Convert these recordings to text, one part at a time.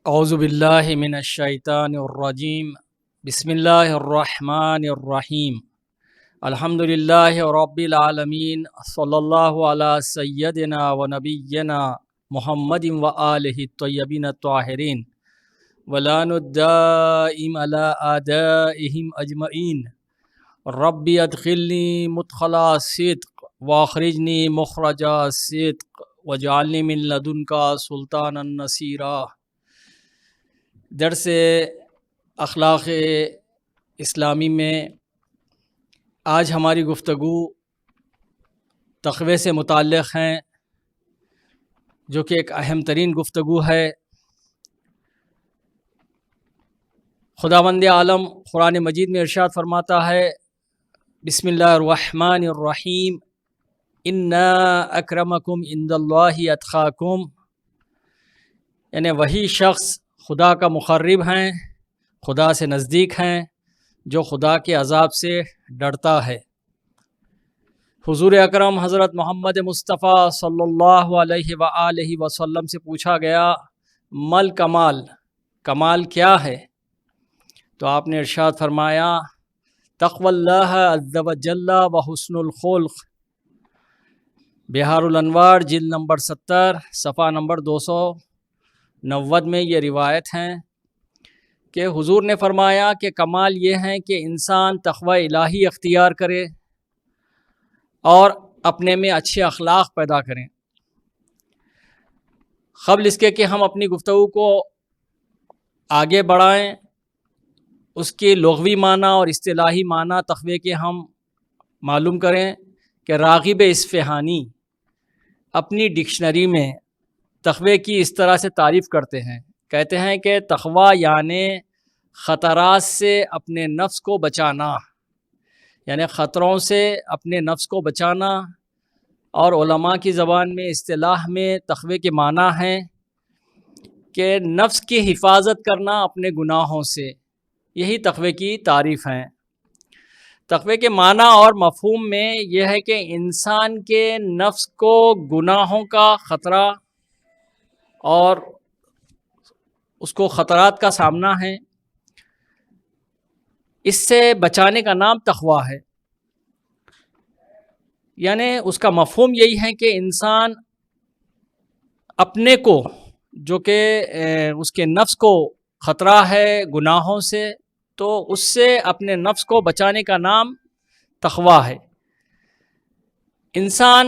اعوذ باللہ من الشیطان الرجیم بسم اللہ الرحمن الرحیم الحمد للہ رب العالمین صلی اللہ علی سیدنا و نبینا محمد و آلہ الطیبین الطاہرین ولان الدائم علی آدائہم اجمعین رب ادخلنی مدخلا صدق واخرجنی مخرج صدق واجعلنی من لدنک سلطانا نصیرا۔ درس اخلاق اسلامی میں آج ہماری گفتگو تقوی سے متعلق ہیں، جو کہ ایک اہم ترین گفتگو ہے۔ خداوند عالم قرآن مجید میں ارشاد فرماتا ہے، بسم اللہ الرحمن الرحیم، انا اکرمکم عند اللہ اتقاکم، یعنی وہی شخص خدا کا مقرب ہیں، خدا سے نزدیک ہیں، جو خدا کے عذاب سے ڈرتا ہے۔ حضور اکرم حضرت محمد مصطفیٰ صلی اللہ علیہ وآلہ وسلم سے پوچھا گیا، مل کمال، کمال کیا ہے؟ تو آپ نے ارشاد فرمایا، تقوی اللہ عز وجل و حسن الخلق۔ بہار الانوار جلد نمبر 70 صفحہ نمبر 290 میں یہ روایت ہیں کہ حضور نے فرمایا کہ کمال یہ ہے کہ انسان تقوی الہی اختیار کرے اور اپنے میں اچھے اخلاق پیدا کریں۔ قبل اس کے کہ ہم اپنی گفتگو کو آگے بڑھائیں، اس کے لغوی معنی اور اصطلاحی معنی تقوی کے ہم معلوم کریں کہ راغب اصفہانی اپنی ڈکشنری میں تقوی کی اس طرح سے تعریف کرتے ہیں، کہتے ہیں کہ تقوی یعنی خطرات سے اپنے نفس کو بچانا، یعنی خطروں سے اپنے نفس کو بچانا۔ اور علماء کی زبان میں اصطلاح میں تقوی کے معنی ہیں کہ نفس کی حفاظت کرنا اپنے گناہوں سے، یہی تقوی کی تعریف ہیں۔ تقوی کے معنی اور مفہوم میں یہ ہے کہ انسان کے نفس کو گناہوں کا خطرہ اور اس کو خطرات کا سامنا ہے، اس سے بچانے کا نام تقوی ہے۔ یعنی اس کا مفہوم یہی ہے کہ انسان اپنے کو، جو کہ اس کے نفس کو خطرہ ہے گناہوں سے، تو اس سے اپنے نفس کو بچانے کا نام تقوی ہے۔ انسان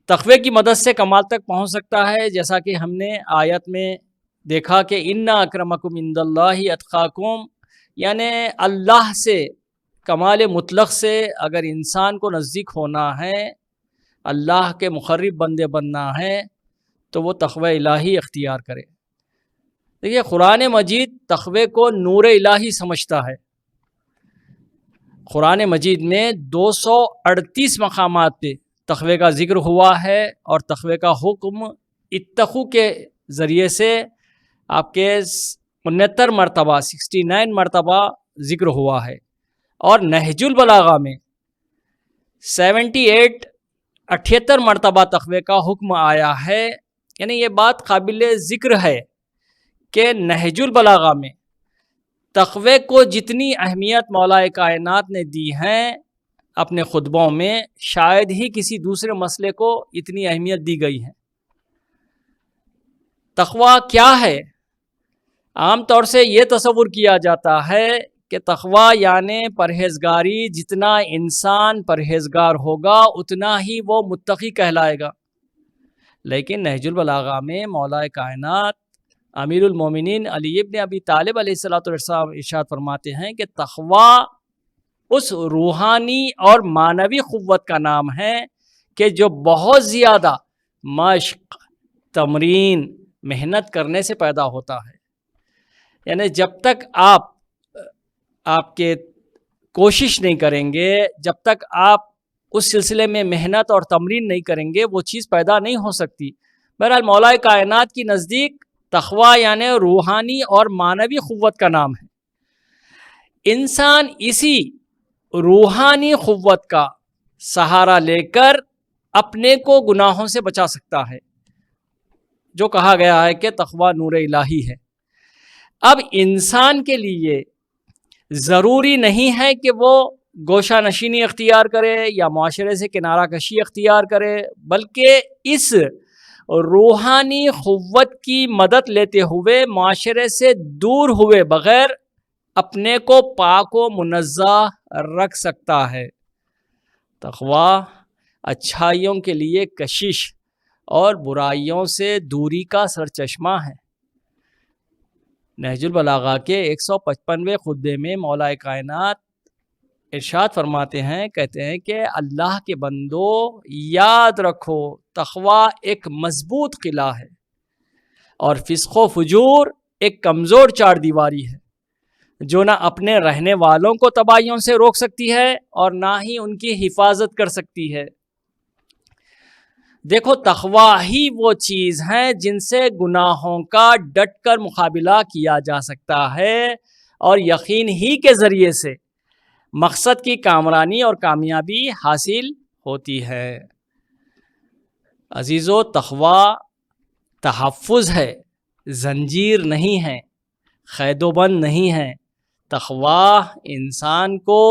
تقوی کی مدد سے کمال تک پہنچ سکتا ہے، جیسا کہ ہم نے آیت میں دیکھا کہ انا اکرمکم عند اللہ اتقاکم، یعنی اللہ سے، کمال مطلق سے اگر انسان کو نزدیک ہونا ہے، اللہ کے مقرب بندے بننا ہے، تو وہ تقوی الہی اختیار کرے۔ دیکھیے، قرآن مجید تقوی کو نور الہی سمجھتا ہے۔ قرآن مجید میں 238 مقامات پہ تقوی کا ذکر ہوا ہے، اور تقوی کا حکم اتقو کے ذریعے سے آپ کے 69 مرتبہ 69 مرتبہ ذکر ہوا ہے، اور نہج البلاغہ میں 78 مرتبہ تقوی کا حکم آیا ہے۔ یعنی یہ بات قابل ذکر ہے کہ نہج البلاغہ میں تقوی کو جتنی اہمیت مولا کائنات نے دی ہے اپنے خطبوں میں، شاید ہی کسی دوسرے مسئلے کو اتنی اہمیت دی گئی ہے۔ تقوی کیا ہے؟ عام طور سے یہ تصور کیا جاتا ہے کہ تقوی یعنی پرہیزگاری، جتنا انسان پرہیزگار ہوگا اتنا ہی وہ متقی کہلائے گا۔ لیکن نہج البلاغہ میں مولا کائنات امیر المومنین علی ابن ابی طالب علیہ السلام ارشاد فرماتے ہیں کہ تقوی اس روحانی اور معنوی قوت کا نام ہے کہ جو بہت زیادہ مشق، تمرین، محنت کرنے سے پیدا ہوتا ہے۔ یعنی جب تک آپ کے کوشش نہیں کریں گے، جب تک آپ اس سلسلے میں محنت اور تمرین نہیں کریں گے، وہ چیز پیدا نہیں ہو سکتی۔ بہرحال مولا کائنات کی نزدیک تقوی یعنی روحانی اور معنوی قوت کا نام ہے۔ انسان اسی روحانی قوت کا سہارا لے کر اپنے کو گناہوں سے بچا سکتا ہے، جو کہا گیا ہے کہ تقوی نور الہی ہے۔ اب انسان کے لیے ضروری نہیں ہے کہ وہ گوشہ نشینی اختیار کرے یا معاشرے سے کنارہ کشی اختیار کرے، بلکہ اس روحانی قوت کی مدد لیتے ہوئے معاشرے سے دور ہوئے بغیر اپنے کو پاک و منزہ رکھ سکتا ہے۔ تقویٰ اچھائیوں کے لیے کشش اور برائیوں سے دوری کا سرچشمہ ہے۔ نہج البلاغہ کے 155ویں خطبے میں مولا کائنات ارشاد فرماتے ہیں، کہتے ہیں کہ اللہ کے بندو یاد رکھو تقویٰ ایک مضبوط قلعہ ہے اور فسق و فجور ایک کمزور چار دیواری ہے جو نہ اپنے رہنے والوں کو تباہیوں سے روک سکتی ہے اور نہ ہی ان کی حفاظت کر سکتی ہے۔ دیکھو تقویٰ ہی وہ چیز ہے جن سے گناہوں کا ڈٹ کر مقابلہ کیا جا سکتا ہے اور یقین ہی کے ذریعے سے مقصد کی کامرانی اور کامیابی حاصل ہوتی ہے۔ عزیزو، تقویٰ تحفظ ہے، زنجیر نہیں ہے، قید و بند نہیں ہے۔ تقویٰ انسان کو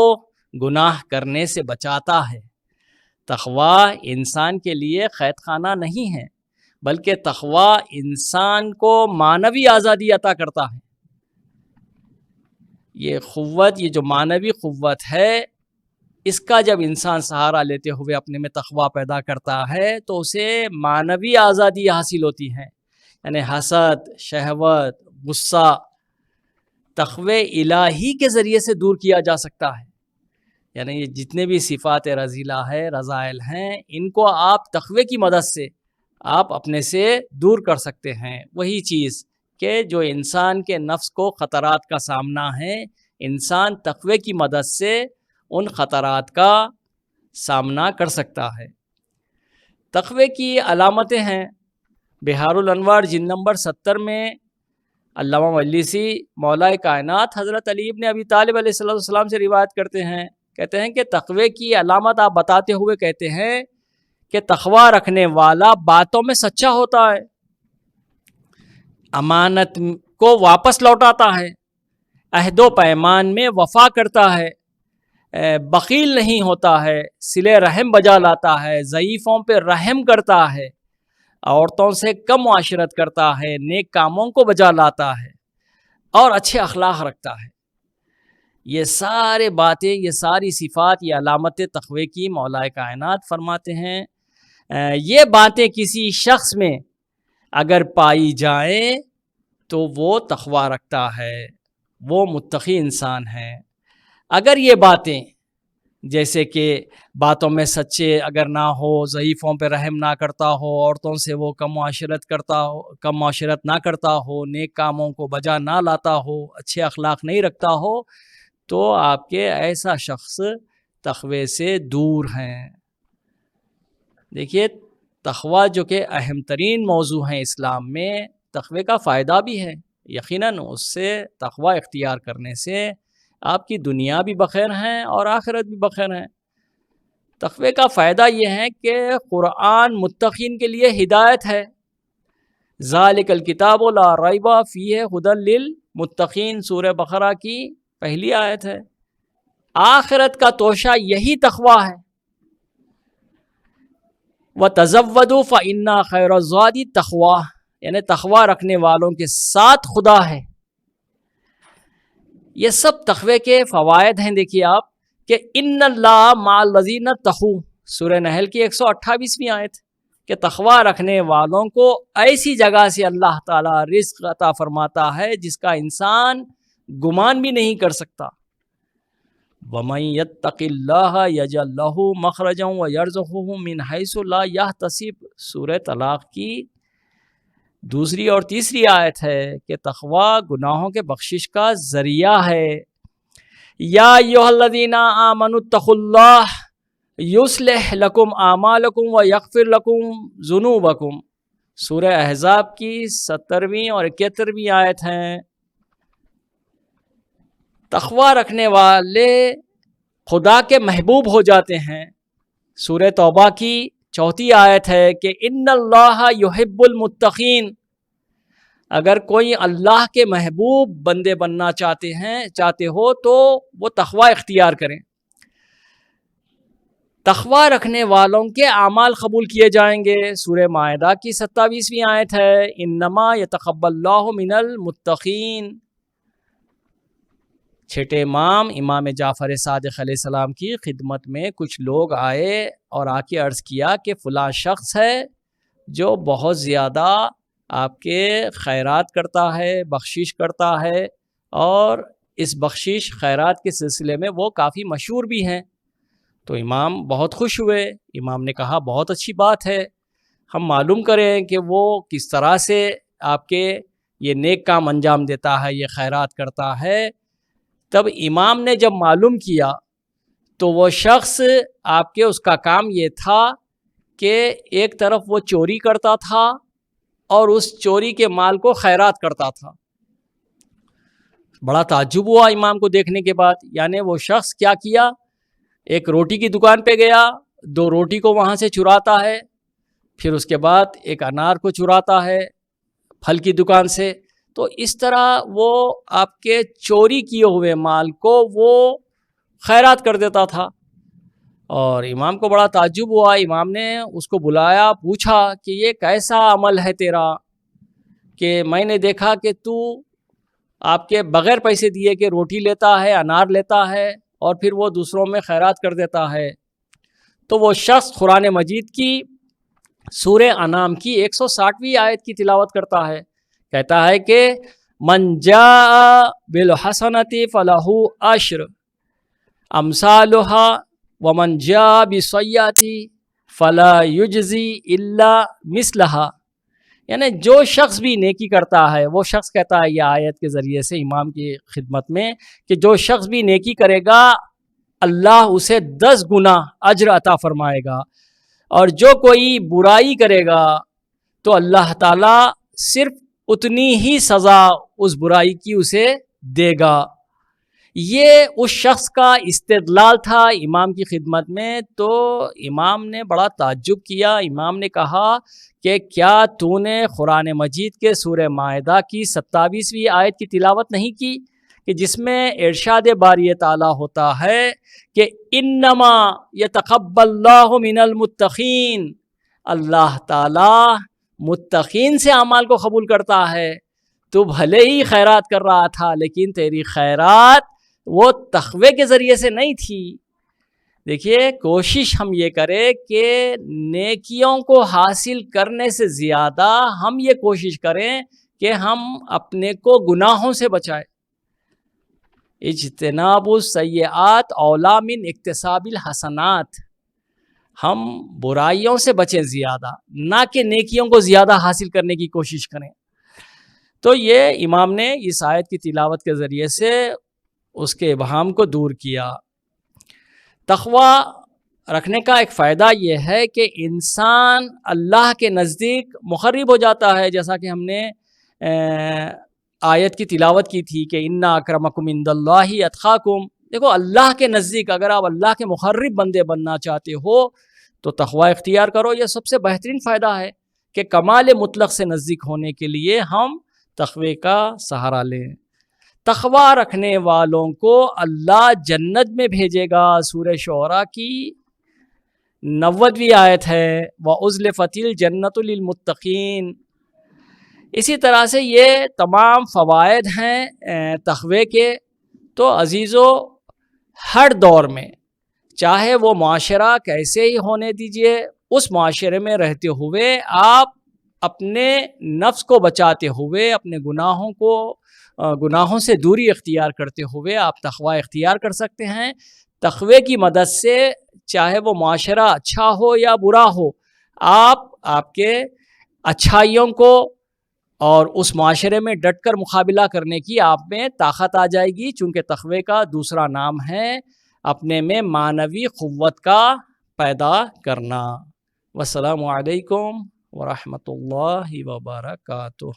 گناہ کرنے سے بچاتا ہے۔ تقویٰ انسان کے لیے قید خانہ نہیں ہے، بلکہ تقویٰ انسان کو معنوی آزادی عطا کرتا ہے۔ یہ جو معنوی قوت ہے، اس کا جب انسان سہارا لیتے ہوئے اپنے میں تقویٰ پیدا کرتا ہے تو اسے معنوی آزادی حاصل ہوتی ہے، یعنی حسد، شہوت، غصہ تقوی الہی کے ذریعے سے دور کیا جا سکتا ہے۔ یعنی یہ جتنے بھی صفات رذیلہ ہے، رذائل ہیں، ان کو آپ تقوی کی مدد سے آپ اپنے سے دور کر سکتے ہیں۔ وہی چیز کہ جو انسان کے نفس کو خطرات کا سامنا ہے، انسان تقوی کی مدد سے ان خطرات کا سامنا کر سکتا ہے۔ تقوی کی علامتیں ہیں۔ بہار الانوار جلد نمبر 70 میں علامہ مجلسی مولا کائنات حضرت علی ابن ابی طالب علیہ السلام سے روایت کرتے ہیں، کہتے ہیں کہ تقوی کی علامت آپ بتاتے ہوئے کہتے ہیں کہ تقویٰ رکھنے والا باتوں میں سچا ہوتا ہے، امانت کو واپس لوٹاتا ہے، عہد و پیمان میں وفا کرتا ہے، بخیل نہیں ہوتا ہے، صلہ رحم بجا لاتا ہے، ضعیفوں پہ رحم کرتا ہے، عورتوں سے کم معاشرت کرتا ہے، نیک کاموں کو بجا لاتا ہے اور اچھے اخلاق رکھتا ہے۔ یہ سارے باتیں، یہ ساری صفات، یہ علامت تقوی کی مولا کائنات فرماتے ہیں۔ یہ باتیں کسی شخص میں اگر پائی جائیں تو وہ تقوی رکھتا ہے، وہ متقی انسان ہے۔ اگر یہ باتیں جیسے کہ باتوں میں سچے اگر نہ ہو، ضعیفوں پہ رحم نہ کرتا ہو، عورتوں سے وہ کم معاشرت نہ کرتا ہو، نیک کاموں کو بجا نہ لاتا ہو، اچھے اخلاق نہیں رکھتا ہو، تو آپ کے ایسا شخص تقوی سے دور ہیں۔ دیکھیے تقوی جو کہ اہم ترین موضوع ہیں اسلام میں، تقوی کا فائدہ بھی ہے۔ یقیناً اس سے تقوی اختیار کرنے سے آپ کی دنیا بھی بخیر ہیں اور آخرت بھی بخیر ہیں۔ تقوی کا فائدہ یہ ہے کہ قرآن متقین کے لیے ہدایت ہے۔ ذالک الکتاب لا ریب فیہ ھدی للمتقین، سورہ بقرہ کی پہلی آیت ہے۔ آخرت کا توشہ یہی تقوی ہے۔ وَتَزَوَّدُوا فَإِنَّ خَيْرَ الزَّادِ التَّقْوَىٰ، یعنی تقوی رکھنے والوں کے ساتھ خدا ہے۔ یہ سب تقوی کے فوائد ہیں۔ دیکھیے آپ کہ ان اللہ مع الذین اتقوا، سورہ نحل کی 128ویں آیت، کہ تقوی رکھنے والوں کو ایسی جگہ سے اللہ تعالیٰ رزق عطا فرماتا ہے جس کا انسان گمان بھی نہیں کر سکتا۔ وَمَن يَتَّقِ اللَّهَ يَجْعَل لَّهُ مَخْرَجًا وَيَرْزُقْهُ مِنْ حَيْثُ لَا يَحْتَسِبُ، سورہ طلاق کی دوسری اور تیسری آیت ہے کہ تقوی گناہوں کے بخشش کا ذریعہ ہے۔ یا ایھا الذین آمنوا اتقوا اللہ یصلح لکم اعمالکم ویغفر لکم ذنوبکم، سورہ احزاب کی 70ویں اور 71ویں آیت ہیں۔ تقوی رکھنے والے خدا کے محبوب ہو جاتے ہیں۔ سورہ توبہ کی 4 آیت ہے کہ ان اللہ یحب المتقین، اگر کوئی اللہ کے محبوب بندے بننا چاہتے ہو تو وہ تقوی اختیار کریں. تقوی رکھنے والوں کے اعمال قبول کیے جائیں گے. سورہ مائدہ کی 27ویں آیت ہے، انما یتقبل اللہ من المتقین. چھٹے امام جعفر صادق علیہ السلام کی خدمت میں کچھ لوگ آئے اور آ کے عرض کیا کہ فلاں شخص ہے جو بہت زیادہ آپ کے خیرات کرتا ہے، بخشش کرتا ہے، اور اس بخشش خیرات کے سلسلے میں وہ کافی مشہور بھی ہیں. تو امام بہت خوش ہوئے. امام نے کہا بہت اچھی بات ہے، ہم معلوم کریں کہ وہ کس طرح سے آپ کے یہ نیک کام انجام دیتا ہے، یہ خیرات کرتا ہے. تب امام نے جب معلوم کیا تو وہ شخص آپ کے اس کا کام یہ تھا کہ ایک طرف وہ چوری کرتا تھا اور اس چوری کے مال کو خیرات کرتا تھا. بڑا تعجب ہوا امام کو دیکھنے کے بعد. یعنی وہ شخص کیا کیا، ایک روٹی کی دکان پہ گیا، 2 روٹی کو وہاں سے چراتا ہے، پھر اس کے بعد ایک انار کو چراتا ہے پھل کی دکان سے. تو اس طرح وہ آپ کے چوری کیے ہوئے مال کو وہ خیرات کر دیتا تھا. اور امام کو بڑا تعجب ہوا. امام نے اس کو بلایا، پوچھا کہ یہ کیسا عمل ہے تیرا کہ میں نے دیکھا کہ تو آپ کے بغیر پیسے دیے کہ روٹی لیتا ہے، انار لیتا ہے اور پھر وہ دوسروں میں خیرات کر دیتا ہے. تو وہ شخص قرآن مجید کی سورہ انعام کی 160ویں آیت کی تلاوت کرتا ہے. کہتا ہے کہ من جاء بالحسنۃ فلہ عشر امثالها ومن جاء بالسیئۃ فلا یجزی الا مثلها. یعنی جو شخص بھی نیکی کرتا ہے، وہ شخص کہتا ہے یہ آیت کے ذریعے سے امام کی خدمت میں کہ جو شخص بھی نیکی کرے گا اللہ اسے 10 گنا اجر عطا فرمائے گا، اور جو کوئی برائی کرے گا تو اللہ تعالیٰ صرف اتنی ہی سزا اس برائی کی اسے دے گا. یہ اس شخص کا استدلال تھا امام کی خدمت میں. تو امام نے بڑا تعجب کیا. امام نے کہا کہ کیا تو نے قرآن مجید کے سورہ مائدہ کی 27ویں آیت کی تلاوت نہیں کی کہ جس میں ارشاد باری تعالیٰ ہوتا ہے کہ انما یتقبل اللہ من المتقین، اللہ تعالیٰ متقین سے اعمال کو قبول کرتا ہے. تو بھلے ہی خیرات کر رہا تھا لیکن تیری خیرات وہ تقوی کے ذریعے سے نہیں تھی. دیکھیے، کوشش ہم یہ کریں کہ نیکیوں کو حاصل کرنے سے زیادہ ہم یہ کوشش کریں کہ ہم اپنے کو گناہوں سے بچائیں. اجتناب السیئات اولی من اکتساب الحسنات. ہم برائیوں سے بچیں زیادہ، نہ کہ نیکیوں کو زیادہ حاصل کرنے کی کوشش کریں. تو یہ امام نے اس آیت کی تلاوت کے ذریعے سے اس کے ابہام کو دور کیا. تقوی رکھنے کا ایک فائدہ یہ ہے کہ انسان اللہ کے نزدیک مقرب ہو جاتا ہے، جیسا کہ ہم نے آیت کی تلاوت کی تھی کہ ان اکرمکم عند اللہ اتقاکم. دیکھو، اللہ کے نزدیک اگر آپ اللہ کے مقرب بندے بننا چاہتے ہو تو تقوی اختیار کرو. یہ سب سے بہترین فائدہ ہے کہ کمال مطلق سے نزدیک ہونے کے لیے ہم تقوی کا سہارا لیں. تقوی رکھنے والوں کو اللہ جنت میں بھیجے گا. سورہ شعراء کی 90ویں آیت ہے وَأُزْلِفَتِ الْجَنَّةُ لِلْمُتَّقِينَ. اسی طرح سے یہ تمام فوائد ہیں تقوی کے. تو عزیزو، ہر دور میں چاہے وہ معاشرہ کیسے ہی ہونے دیجئے، اس معاشرے میں رہتے ہوئے آپ اپنے نفس کو بچاتے ہوئے، اپنے گناہوں سے دوری اختیار کرتے ہوئے آپ تقوی اختیار کر سکتے ہیں. تقوی کی مدد سے چاہے وہ معاشرہ اچھا ہو یا برا ہو، آپ کے اچھائیوں کو اور اس معاشرے میں ڈٹ کر مقابلہ کرنے کی آپ میں طاقت آ جائے گی. چونکہ تقوی کا دوسرا نام ہے اپنے میں معنوی قوت کا پیدا کرنا. والسلام علیکم ورحمۃ اللہ وبرکاتہ.